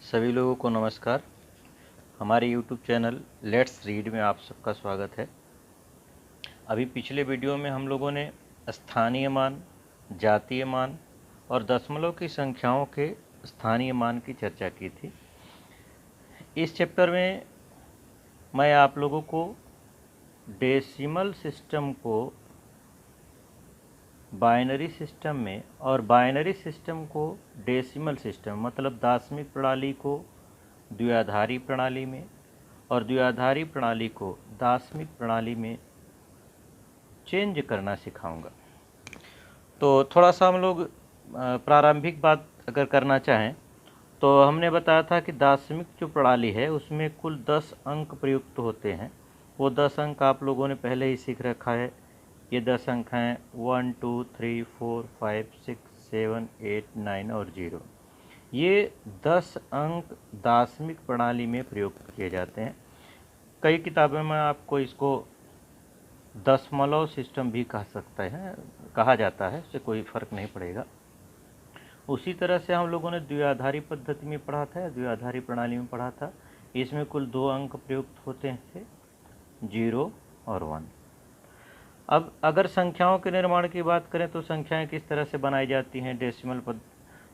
सभी लोगों को नमस्कार। हमारे YouTube चैनल लेट्स रीड में आप सबका स्वागत है। अभी पिछले वीडियो में हम लोगों ने स्थानीय मान, जातीय मान और दशमलव की संख्याओं के स्थानीय मान की चर्चा की थी। इस चैप्टर में मैं आप लोगों को डेसिमल सिस्टम को बाइनरी सिस्टम में और बाइनरी सिस्टम को डेसिमल सिस्टम मतलब दशमिक प्रणाली को द्विआधारी प्रणाली में और द्विआधारी प्रणाली को दशमिक प्रणाली में चेंज करना सिखाऊंगा। तो थोड़ा सा हम लोग प्रारंभिक बात अगर करना चाहें तो हमने बताया था कि दशमिक जो प्रणाली है उसमें कुल 10 अंक प्रयुक्त होते हैं। वो 10 अंक आप लोगों ने पहले ही सीख रखा है। ये 10 अंक हैं 1 2 3 4 5 6 7 8 9 और 0। ये 10 अंक दशमिक प्रणाली में प्रयुक्त किए जाते हैं। कई किताबों में आपको इसको दशमलव सिस्टम भी कहा जाता है, इससे कोई फर्क नहीं पड़ेगा। उसी तरह से हम लोगों ने द्विआधारी पद्धति में पढ़ा था, द्विआधारी प्रणाली में पढ़ा था। इसमें कुल 2 अंक प्रयुक्त होते थे, 0 और 1। अब अगर संख्याओं के निर्माण की बात करें तो संख्याएं किस तरह से बनाई जाती हैं डेसिमल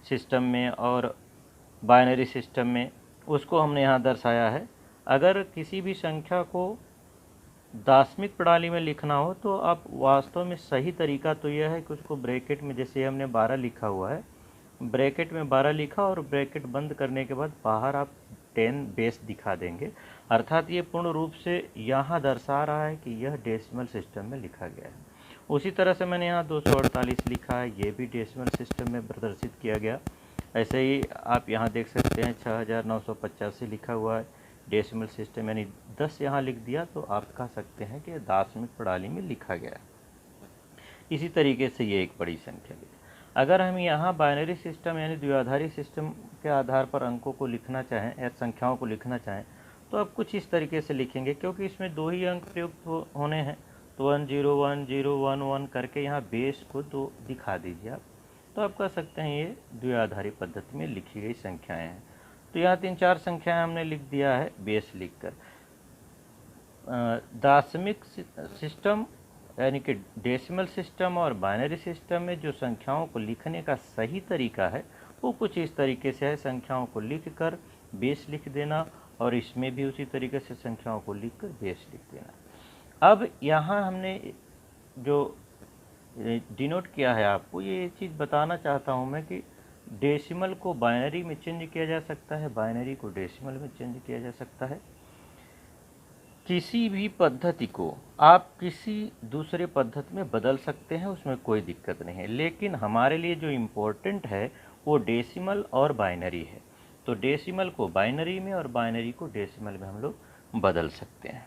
सिस्टम में और बाइनरी सिस्टम में, उसको हमने यहाँ दर्शाया है। अगर किसी भी संख्या को दशमिक प्रणाली में लिखना हो तो आप वास्तव में सही तरीका तो यह है कि उसको ब्रैकेट में, जैसे हमने 12 लिखा हुआ है, ब्रैकेट में 12 लिखा और ब्रैकेट बंद करने के बाद बाहर आप 10 बेस दिखा देंगे। अर्थात ये पूर्ण रूप से यहाँ दर्शा रहा है कि यह डेसिमल सिस्टम में लिखा गया है। उसी तरह से मैंने यहाँ 248 लिखा है, ये भी डेसिमल सिस्टम में प्रदर्शित किया गया। ऐसे ही आप यहाँ देख सकते हैं 6985 लिखा हुआ है डेसिमल सिस्टम, यानी 10 यहाँ लिख दिया तो आप कह सकते हैं कि दशमिक प्रणाली में लिखा गया है। इसी तरीके से ये एक बड़ी संख्या है। अगर हम यहाँ बाइनरी सिस्टम यानी द्विआधारी सिस्टम के आधार पर अंकों को लिखना चाहें या संख्याओं को लिखना चाहें तो आप कुछ इस तरीके से लिखेंगे, क्योंकि इसमें 2 ही अंक प्रयुक्त होने हैं। तो 1 0 1 0 1 1 करके यहाँ बेस को 2 दिखा दीजिए आप, तो आप कह सकते हैं ये द्विआधारी पद्धति में लिखी गई संख्याएं हैं। तो यहाँ 3-4 संख्याएं हमने लिख दिया है बेस लिखकर। दशमिक सिस्टम यानी कि डेसिमल सिस्टम और बाइनरी सिस्टम में जो संख्याओं को लिखने का सही तरीका है वो कुछ इस तरीके से है। संख्याओं को लिखकर बेस लिख देना और इसमें भी उसी तरीके से संख्याओं को लिखकर बेस लिख देना। अब यहाँ हमने जो डिनोट किया है आपको, ये चीज़ बताना चाहता हूँ मैं कि डेसिमल को बाइनरी में चेंज किया जा सकता है, बाइनरी को डेसिमल में चेंज किया जा सकता है। किसी भी पद्धति को आप किसी दूसरे पद्धति में बदल सकते हैं, उसमें कोई दिक्कत नहीं है। लेकिन हमारे लिए जो इम्पोर्टेंट है वो डेसिमल और बाइनरी है। तो डेसिमल को बाइनरी में और बाइनरी को डेसिमल में हम लोग बदल सकते हैं।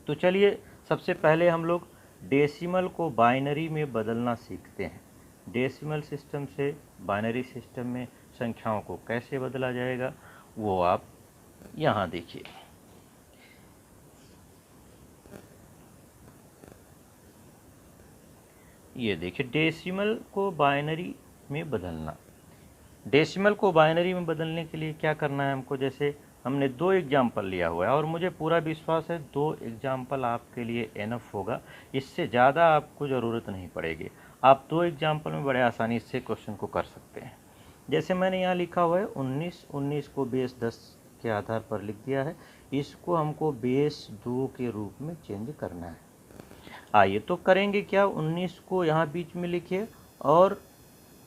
तो चलिए सबसे पहले हम लोग डेसिमल को बाइनरी में बदलना सीखते हैं। डेसिमल सिस्टम से बाइनरी सिस्टम में संख्याओं को कैसे बदला जाएगा वो आप यहाँ देखिए। ये देखिए डेसिमल को बाइनरी में बदलना। डेसिमल को बाइनरी में बदलने के लिए क्या करना है हमको, जैसे हमने 2 एग्जाम्पल लिया हुआ है और मुझे पूरा विश्वास है 2 एग्जाम्पल आपके लिए एनफ होगा, इससे ज़्यादा आपको ज़रूरत नहीं पड़ेगी। आप 2 एग्जाम्पल में बड़े आसानी से क्वेश्चन को कर सकते हैं। जैसे मैंने यहाँ लिखा हुआ है 19 को बेस 10 के आधार पर लिख दिया है, इसको हमको बेस 2 के रूप में चेंज करना है। आइए तो करेंगे क्या, 19 को यहाँ बीच में लिखिए और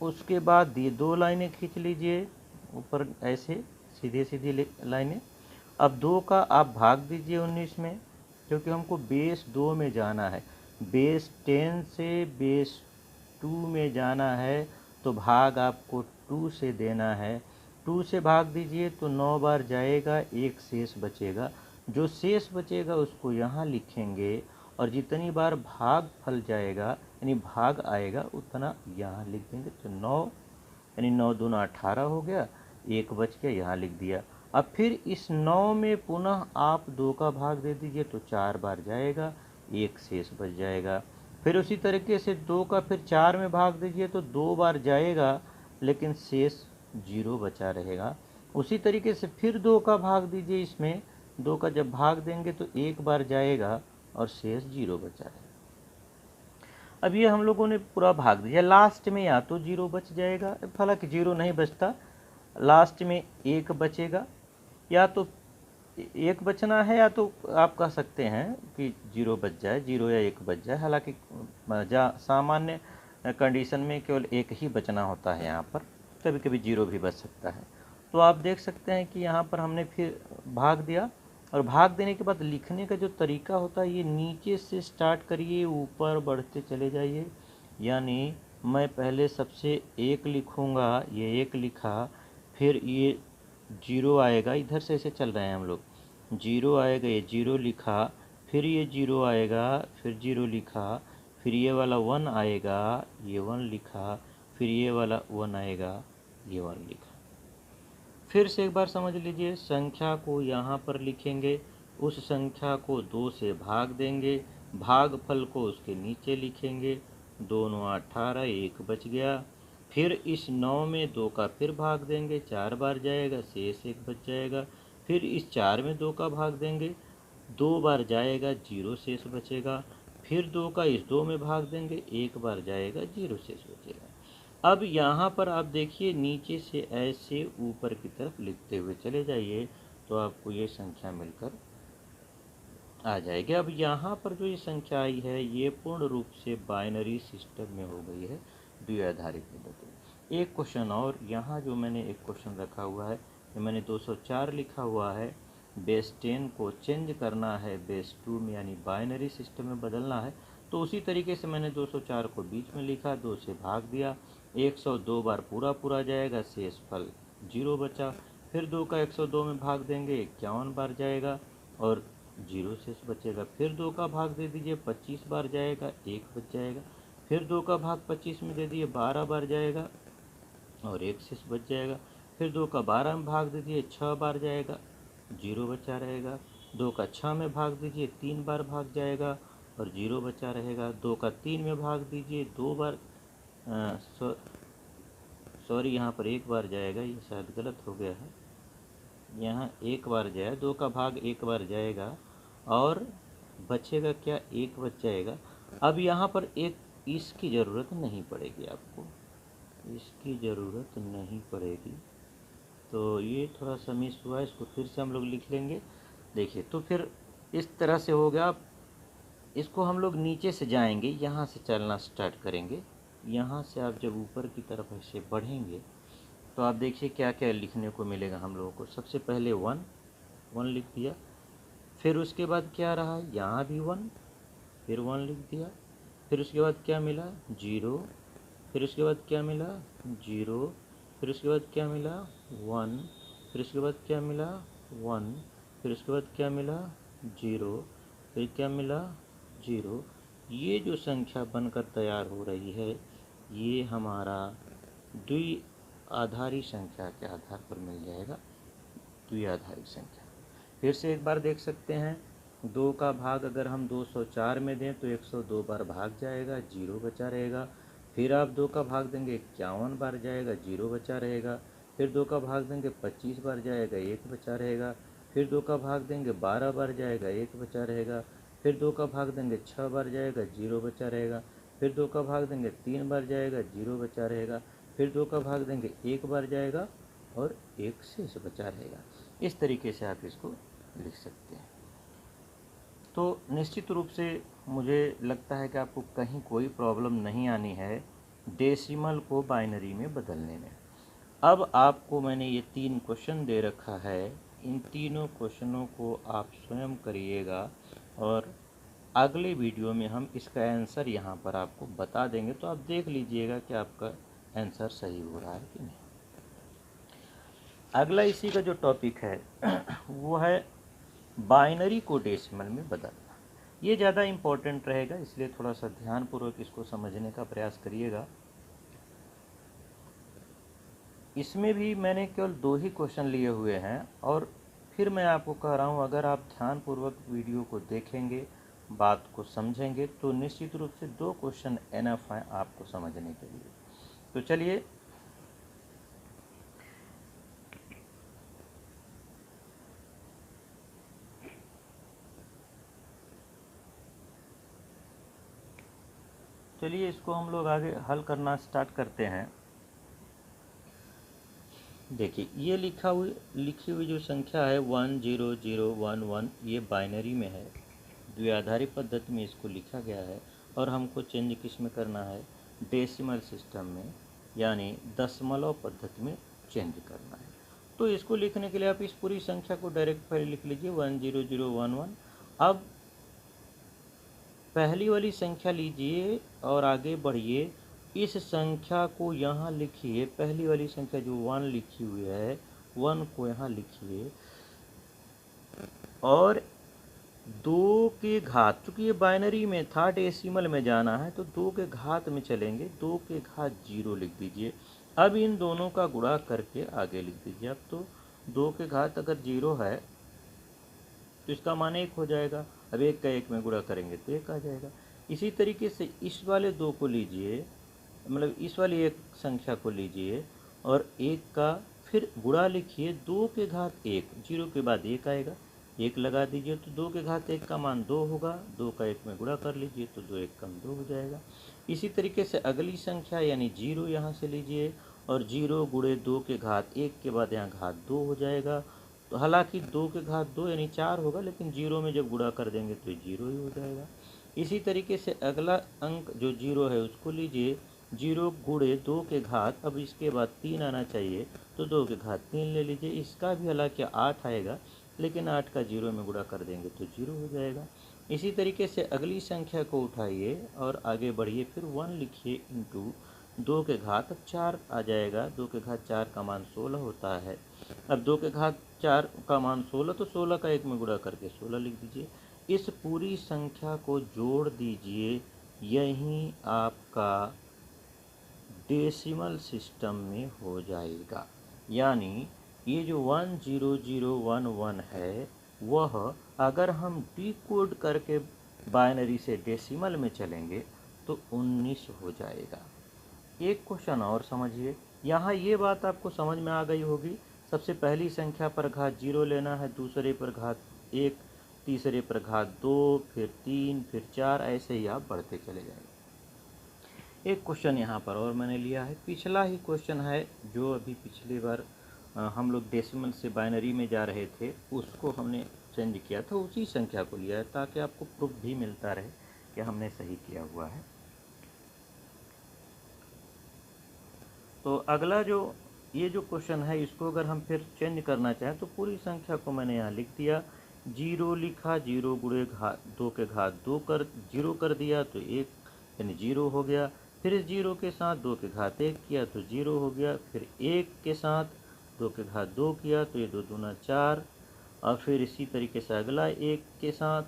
उसके बाद ये 2 लाइनें खींच लीजिए ऊपर, ऐसे सीधे सीधे लाइनें। अब 2 का आप भाग दीजिए 19 में, क्योंकि हमको बेस 2 में जाना है। बेस 10 से बेस 2 में जाना है तो भाग आपको 2 से देना है। 2 से भाग दीजिए तो 9 बार जाएगा, एक शेष बचेगा। जो शेष बचेगा उसको यहाँ लिखेंगे और जितनी बार भाग फल जाएगा यानी भाग आएगा उतना यहाँ लिख देंगे। तो 9 यानी 9 दूना 18 हो गया, एक बच के यहाँ लिख दिया। अब फिर इस 9 में पुनः आप 2 का भाग दे दीजिए तो 4 बार जाएगा, एक शेष बच जाएगा। फिर उसी तरीके से 2 का फिर 4 में भाग दीजिए तो 2 बार जाएगा लेकिन शेष 0 बचा रहेगा। उसी तरीके से फिर 2 का भाग दीजिए, इसमें 2 का जब भाग देंगे तो एक बार जाएगा और शेष 0 बचा रहेगा। अब ये हम लोगों ने पूरा भाग दिया, लास्ट में या तो 0 बच जाएगा, हालांकि 0 नहीं बचता, लास्ट में 1 बचेगा, या तो 1 बचना है या तो आप कह सकते हैं कि 0 बच जाए, 0 या 1 बच जाए। हालांकि सामान्य कंडीशन में केवल 1 ही बचना होता है, यहाँ पर कभी कभी 0 भी बच सकता है। तो आप देख सकते हैं कि यहाँ पर हमने फिर भाग दिया, और भाग देने के बाद लिखने का जो तरीका होता है, ये नीचे से स्टार्ट करिए, ऊपर बढ़ते चले जाइए। यानी मैं पहले सबसे 1 लिखूँगा, ये 1 लिखा, फिर ये 0 आएगा, इधर से ऐसे चल रहे हैं हम लोग, 0 आएगा, ये 0 लिखा, फिर ये 0 आएगा, फिर 0 लिखा, फिर ये वाला 1 आएगा, ये 1 लिखा, फिर ये वाला 1 आएगा, ये 1 लिखा। फिर से एक बार समझ लीजिए, संख्या को यहाँ पर लिखेंगे, उस संख्या को 2 से भाग देंगे, भागफल को उसके नीचे लिखेंगे, 2 9 18, 1 बच गया। फिर इस 9 में 2 का फिर भाग देंगे, 4 बार जाएगा, शेष 1 बच जाएगा। फिर इस 4 में 2 का भाग देंगे, 2 बार जाएगा, 0 शेष बचेगा। फिर 2 का इस 2 में भाग देंगे, 1 बार जाएगा, 0 शेष बचेगा। अब यहाँ पर आप देखिए, नीचे से ऐसे ऊपर की तरफ लिखते हुए चले जाइए, तो आपको ये संख्या मिलकर आ जाएगी। अब यहाँ पर जो ये संख्या आई है, ये पूर्ण रूप से बाइनरी सिस्टम में हो गई है, द्विआधारी पद्धति। एक क्वेश्चन और, यहाँ जो मैंने एक क्वेश्चन रखा हुआ है, ये मैंने 204 लिखा हुआ है, बेस 10 को चेंज करना है बेस 2 में, यानी बाइनरी सिस्टम में बदलना है। तो उसी तरीके से मैंने 204 को बीच में लिखा, 2 से भाग दिया, 102 बार पूरा जाएगा, शेष फल 0 बचा। फिर 2 का 102 में भाग देंगे, 51 बार जाएगा और 0 शेष बचेगा। फिर 2 का भाग दे दीजिए, 25 बार जाएगा, 1 बच जाएगा। फिर 2 का भाग 25 में दे दिए, 12 बार जाएगा और 1 शेष बच जाएगा। फिर 2 का 12 में भाग दीजिए, 6 बार जाएगा, 0 बचा रहेगा। 2 का 6 में भाग दीजिए, 3 बार भाग जाएगा और 0 बचा रहेगा। 2 का 3 में भाग दीजिए, 2 बार सॉरी यहाँ पर 1 बार जाएगा, ये शायद गलत हो गया है, यहाँ 1 बार जाए, 2 का भाग 1 बार जाएगा और बचेगा क्या, 1 बच जाएगा। अब यहाँ पर एक इसकी ज़रूरत नहीं पड़ेगी, आपको इसकी ज़रूरत नहीं पड़ेगी, तो ये थोड़ा सा मिस हुआ, इसको फिर से हम लोग लिख लेंगे। देखिए, तो फिर इस तरह से हो गया। इसको हम लोग नीचे से जाएंगे, यहाँ से चलना स्टार्ट करेंगे। यहाँ से आप जब ऊपर की तरफ ऐसे बढ़ेंगे, तो आप देखिए क्या क्या लिखने को मिलेगा हम लोगों को। सबसे पहले 1 लिख दिया, फिर उसके बाद क्या रहा, यहाँ भी 1, फिर 1 लिख दिया। फिर उसके बाद क्या मिला, 0, फिर उसके बाद क्या मिला, 0, फिर उसके बाद क्या मिला, 1, फिर उसके बाद क्या मिला, 1, फिर उसके बाद क्या मिला, 0, फिर क्या मिला, 0। ये जो संख्या बनकर तैयार हो रही है, ये हमारा द्विआधारी संख्या के आधार पर मिल जाएगा, द्विआधारी संख्या। फिर से एक बार देख सकते हैं, 2 का भाग अगर हम 204 में दें तो 102 बार भाग जाएगा, 0 बचा रहेगा। फिर आप 2 का भाग देंगे, 51 बार जाएगा, 0 बचा रहेगा। फिर 2 का भाग देंगे, 25 बार जाएगा, 1 बचा रहेगा। फिर 2 का भाग देंगे, 12 बार जाएगा, 1 बचा रहेगा। फिर 2 का भाग देंगे, 6 बार जाएगा, 0 बचा रहेगा। फिर 2 का भाग देंगे, 3 बार जाएगा, 0 बचा रहेगा। फिर 2 का भाग देंगे, 1 बार जाएगा और 1 शेष बचा रहेगा। इस तरीके से आप इसको लिख सकते हैं। तो निश्चित रूप से मुझे लगता है कि आपको कहीं कोई प्रॉब्लम नहीं आनी है डेसिमल को बाइनरी में बदलने में। अब आपको मैंने ये 3 क्वेश्चन दे रखा है, इन तीनों क्वेश्चनों को आप स्वयं करिएगा और अगले वीडियो में हम इसका आंसर यहाँ पर आपको बता देंगे, तो आप देख लीजिएगा कि आपका आंसर सही हो रहा है कि नहीं। अगला इसी का जो टॉपिक है वो है बाइनरी को डेसिमल में बदलना। ये ज़्यादा इम्पोर्टेंट रहेगा, इसलिए थोड़ा सा ध्यानपूर्वक इसको समझने का प्रयास करिएगा। इसमें भी मैंने केवल 2 ही क्वेश्चन लिए हुए हैं, और फिर मैं आपको कह रहा हूँ, अगर आप ध्यानपूर्वक वीडियो को देखेंगे, बात को समझेंगे, तो निश्चित रूप से 2 क्वेश्चन एनफ हैं आपको समझने के लिए। तो चलिए, चलिए इसको हम लोग आगे हल करना स्टार्ट करते हैं। देखिए ये लिखी हुई जो संख्या है 10011, ये बाइनरी में है, द्विआधारी पद्धति में इसको लिखा गया है और हमको चेंज किस में करना है, डेसिमल सिस्टम में, यानी दशमलव पद्धति में चेंज करना है। तो इसको लिखने के लिए आप इस पूरी संख्या को डायरेक्ट पहले लिख लीजिए 10011। अब पहली वाली संख्या लीजिए और आगे बढ़िए, इस संख्या को यहाँ लिखिए, पहली वाली संख्या जो 1 लिखी हुई है 1 को यहाँ लिखिए और 2 के घात, चूँकि ये बाइनरी में था, डेसिमल में जाना है तो 2 के घात में चलेंगे, 2 के घात 0 लिख दीजिए। अब इन दोनों का गुणा करके आगे लिख दीजिए। अब तो 2 के घात अगर 0 है तो इसका मान 1 हो जाएगा। अब 1 का 1 में गुणा करेंगे तो 1 आ जाएगा। इसी तरीके से इस वाले 2 को लीजिए, मतलब इस वाली एक संख्या को लीजिए और 1 का फिर गुणा लिखिए, 2 के घात 1, 0 के बाद 1 आएगा, 1 लगा दीजिए तो 2 के घात 1 का मान 2 होगा, 2 का 1 में गुणा कर लीजिए तो 2 1 कम 2 हो जाएगा। इसी तरीके से अगली संख्या यानी 0 यहाँ से लीजिए और 0 गुणे 2 के घात 1 के बाद यहाँ घात 2 हो जाएगा। तो हालांकि 2 के घात 2 यानी 4 होगा, लेकिन 0 में जब गुणा कर देंगे तो 0 ही हो जाएगा। इसी तरीके से अगला अंक जो 0 है उसको लीजिए, 0 गुणे 2 के घात, अब इसके बाद 3 आना चाहिए तो 2 के घात 3 ले लीजिए। इसका भी हालांकि 8 आएगा, लेकिन 8 का 0 में गुणा कर देंगे तो 0 हो जाएगा। इसी तरीके से अगली संख्या को उठाइए और आगे बढ़िए, फिर 1 लिखिए इंटू 2 के घात, अब 4 आ जाएगा, 2 के घात 4 का मान 16 होता है। अब 2 के घात 4 का मान 16, तो 16 का 1 में गुणा करके 16 लिख दीजिए। इस पूरी संख्या को जोड़ दीजिए, यही आपका डेसिमल सिस्टम में हो जाएगा। यानी ये जो 10011 है वह अगर हम डिकोड करके बाइनरी से डेसिमल में चलेंगे तो 19 हो जाएगा। एक क्वेश्चन और समझिए, यहाँ ये बात आपको समझ में आ गई होगी। सबसे पहली संख्या पर घात 0 लेना है, दूसरे पर घात 1, तीसरे पर घात 2, फिर 3, फिर 4, ऐसे ही आप बढ़ते चले जाएंगे। एक क्वेश्चन यहाँ पर और मैंने लिया है, पिछला ही क्वेश्चन है जो अभी पिछली बार हम लोग डेसिमल से बाइनरी में जा रहे थे, उसको हमने चेंज किया था, उसी संख्या को लिया है ताकि आपको प्रूफ भी मिलता रहे कि हमने सही किया हुआ है। तो अगला जो ये जो क्वेश्चन है, इसको अगर हम फिर चेंज करना चाहें तो पूरी संख्या को मैंने यहाँ लिख दिया, 0 लिखा, 0 गुणे 2 के घात 2 कर 0 कर दिया तो 1 यानी 0 हो गया। फिर इस 0 के साथ 2 के घात 1 किया तो 0 हो गया, फिर 1 के साथ 2 के घात 2 किया तो ये 2 दूना 4, और फिर इसी तरीके से अगला 1 के साथ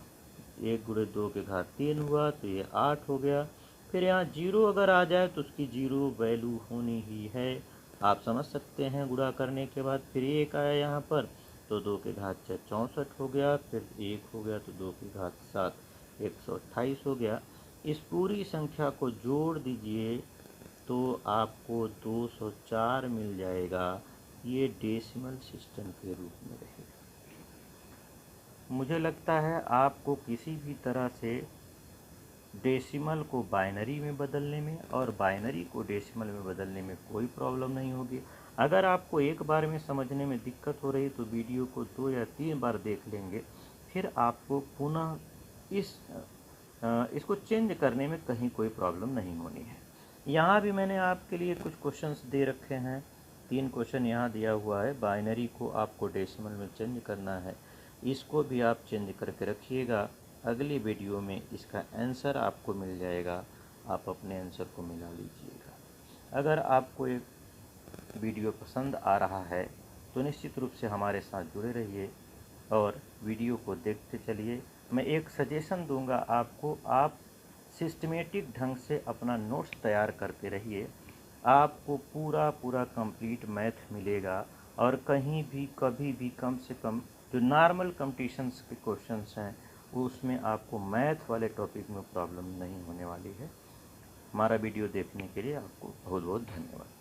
1 गुणे 2 के घात 3 हुआ तो ये 8 हो गया। फिर यहाँ 0 अगर आ जाए तो उसकी 0 वैल्यू होनी ही है, आप समझ सकते हैं गुणा करने के बाद। फिर 1 आया यहाँ पर तो 2 के घात 4 64 हो गया, फिर 1 हो गया तो 2 के घात 7 128 हो गया। इस पूरी संख्या को जोड़ दीजिए तो आपको 204 मिल जाएगा। ये डेसिमल सिस्टम के रूप में रहेगा। मुझे लगता है आपको किसी भी तरह से डेसिमल को बाइनरी में बदलने में और बाइनरी को डेसिमल में बदलने में कोई प्रॉब्लम नहीं होगी। अगर आपको एक बार में समझने में दिक्कत हो रही तो वीडियो को 2 या 3 बार देख लेंगे, फिर आपको पुनः इसको चेंज करने में कहीं कोई प्रॉब्लम नहीं होनी है। यहाँ भी मैंने आपके लिए कुछ क्वेश्चंस दे रखे हैं, 3 क्वेश्चन यहाँ दिया हुआ है। बाइनरी को आपको डेसिमल में चेंज करना है, इसको भी आप चेंज करके रखिएगा। अगली वीडियो में इसका आंसर आपको मिल जाएगा, आप अपने आंसर को मिला लीजिएगा। अगर आपको एक वीडियो पसंद आ रहा है तो निश्चित रूप से हमारे साथ जुड़े रहिए और वीडियो को देखते चलिए। मैं एक सजेशन दूंगा आपको, आप सिस्टमेटिक ढंग से अपना नोट्स तैयार करते रहिए, आपको पूरा कंप्लीट मैथ मिलेगा और कहीं भी कभी भी कम से कम जो नॉर्मल कंपटीशंस के क्वेश्चंस हैं उसमें आपको मैथ वाले टॉपिक में प्रॉब्लम नहीं होने वाली है। हमारा वीडियो देखने के लिए आपको बहुत बहुत धन्यवाद।